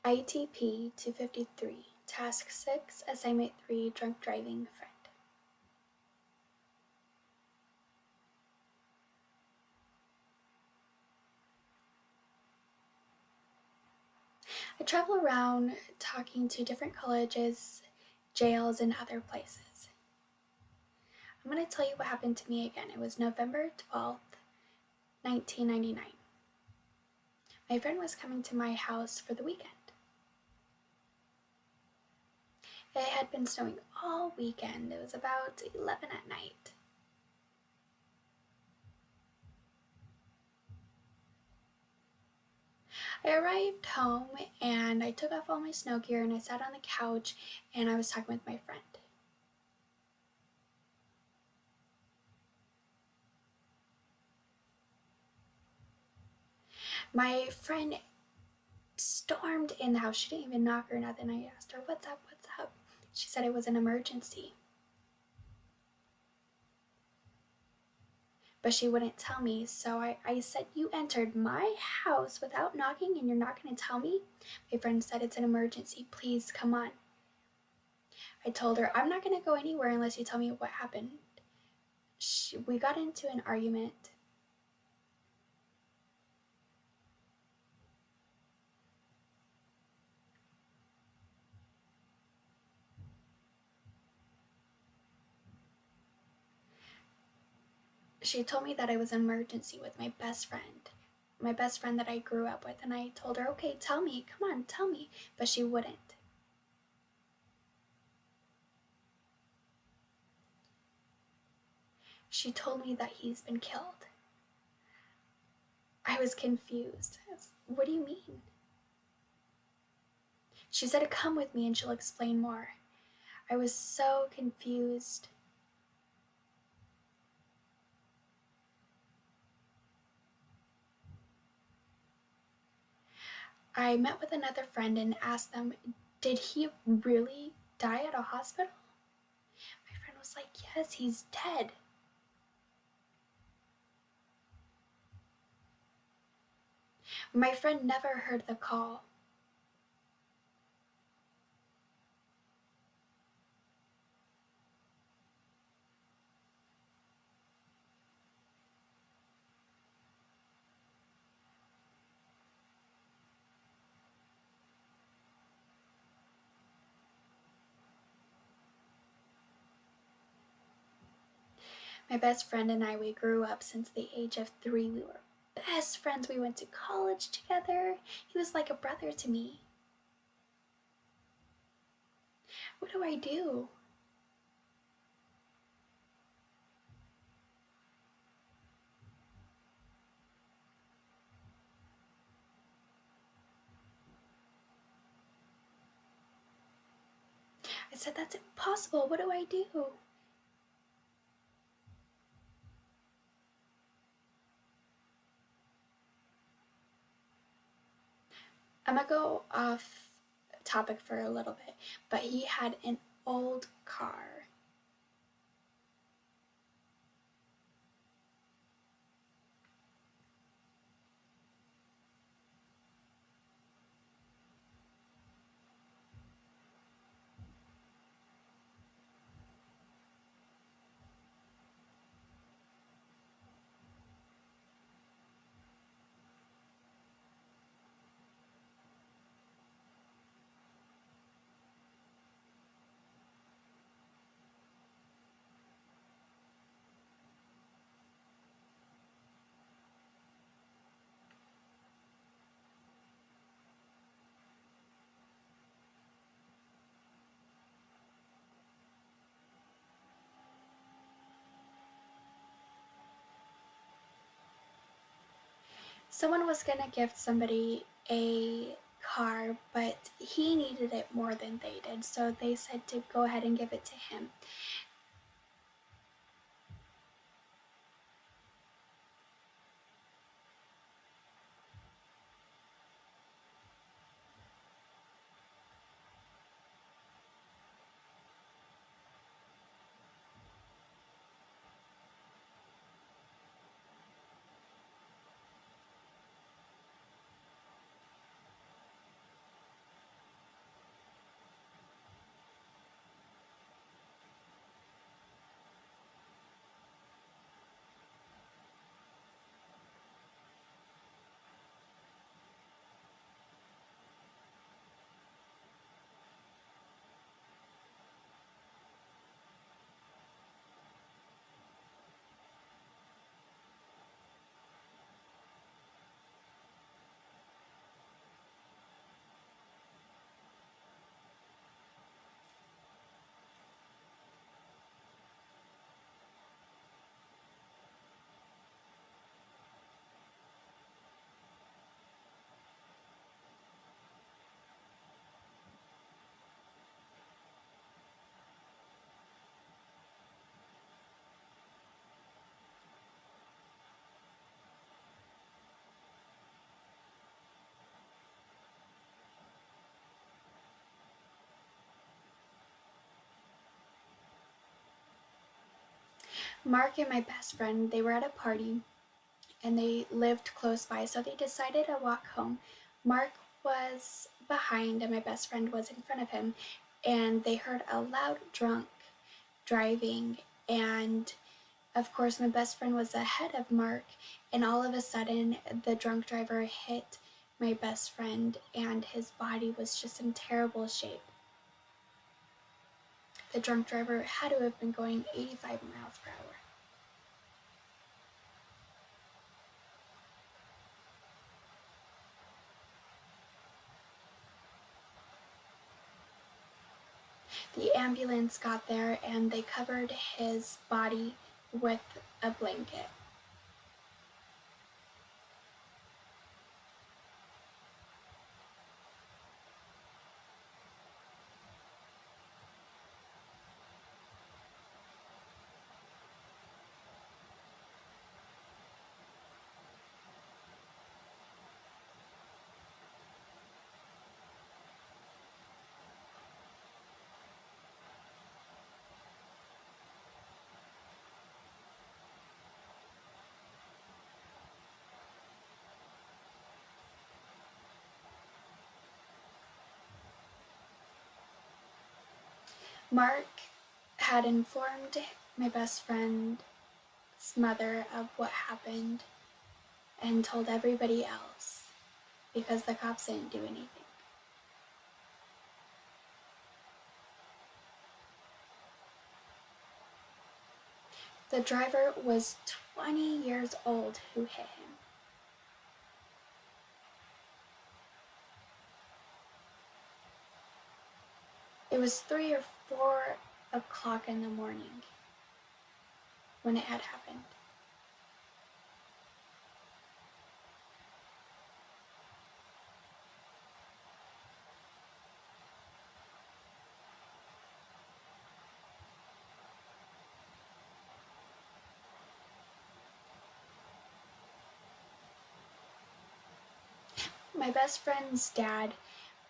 ITP 253, Task 6, Assignment 3, Drunk Driving Friend. I travel around talking to different colleges, jails, and other places. I'm going to tell you what happened to me again. It was November 12th, 1999. My friend was coming to my house for the weekend. It had been snowing all weekend. It was about 11 at night. I arrived home and I took off all my snow gear and I sat on the couch and I was talking with my friend. My friend stormed in the house. She didn't even knock or nothing. I asked her, "What's up? What's up?" She said it was an emergency. But she wouldn't tell me, so I said, "You entered my house without knocking and you're not going to tell me?" My friend said, "It's an emergency. Please, come on." I told her, "I'm not going to go anywhere unless you tell me what happened." We got into an argument. She told me that it was an emergency with my best friend that I grew up with, and I told her, "Okay, tell me, come on, tell me," but she wouldn't. She told me that he's been killed. I was confused. What do you mean? She said to come with me and she'll explain more. I was so confused. I met with another friend and asked them, "Did he really die at a hospital?" My friend was like, "Yes, he's dead." My friend never heard the call. My best friend and I, we grew up since the age of 3. We were best friends. We went to college together. He was like a brother to me. What do I do? I said, "That's impossible. What do I do?" I'm gonna go off topic for a little bit, but he had an old car. Someone was gonna gift somebody a car, but he needed it more than they did, so they said to go ahead and give it to him. Mark and my best friend, they were at a party and they lived close by, so they decided to walk home. Mark was behind and my best friend was in front of him, and they heard a loud drunk driving, and of course my best friend was ahead of Mark, and all of a sudden the drunk driver hit my best friend and his body was just in terrible shape. The drunk driver had to have been going 85 miles per hour. The ambulance got there and they covered his body with a blanket. Mark had informed my best friend's mother of what happened and told everybody else because the cops didn't do anything. The driver was 20 years old who hit him. It was 3 or 4 o'clock in the morning when it had happened. My best friend's dad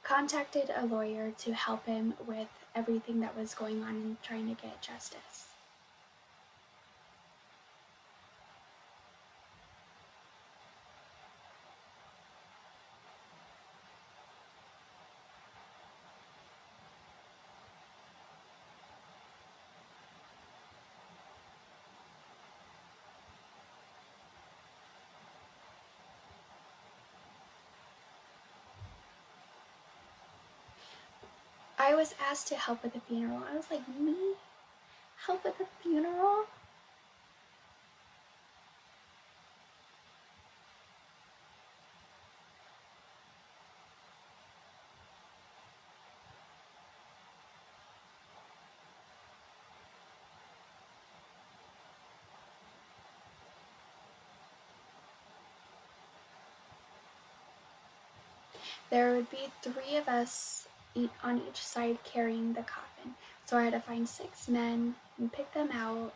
contacted a lawyer to help him with everything that was going on and trying to get justice. I was asked to help with the funeral. I was like, me? Help with the funeral? There would be 3 of us on each side carrying the coffin. So I had to find 6 men and pick them out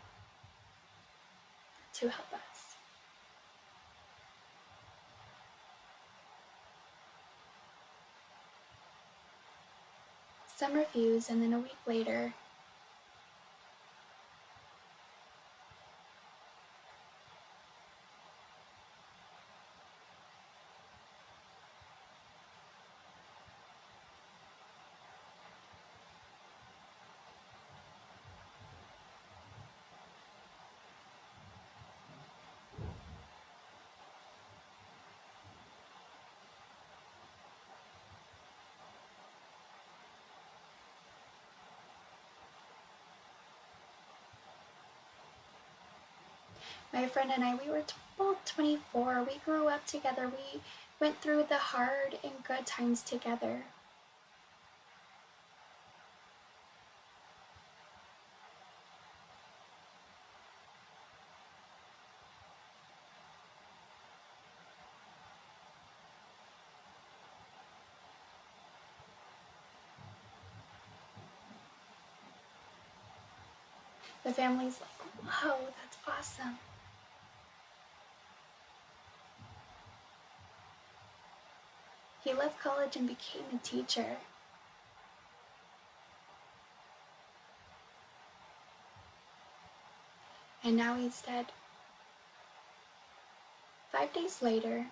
to help us. Some refused, and then a week later, my friend and I, we were both 24. We grew up together. We went through the hard and good times together. The family's like, whoa, that's awesome. He left college and became a teacher. and now he's dead. 5 days later,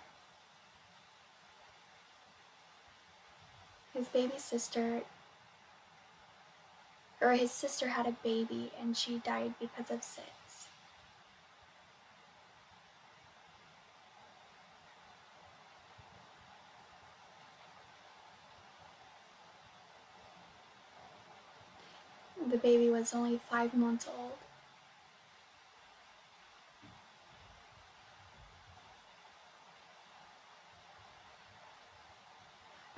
his baby sister, or his sister had a baby and she died because of SIDS. The baby was only 5 months old.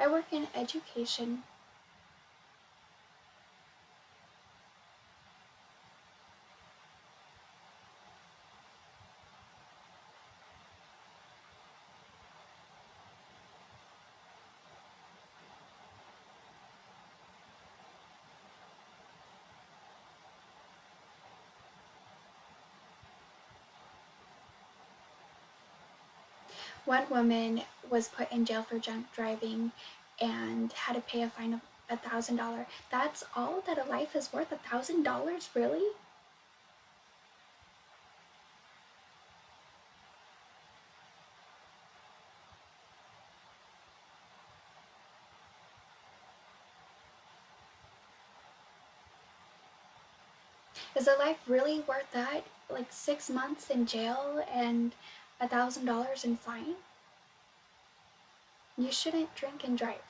I work in education. One woman was put in jail for drunk driving and had to pay a fine of $1,000. That's all that a life is worth? $1,000? Really? Is a life really worth that? Like 6 months in jail and $1,000 in fine? You shouldn't drink and drive.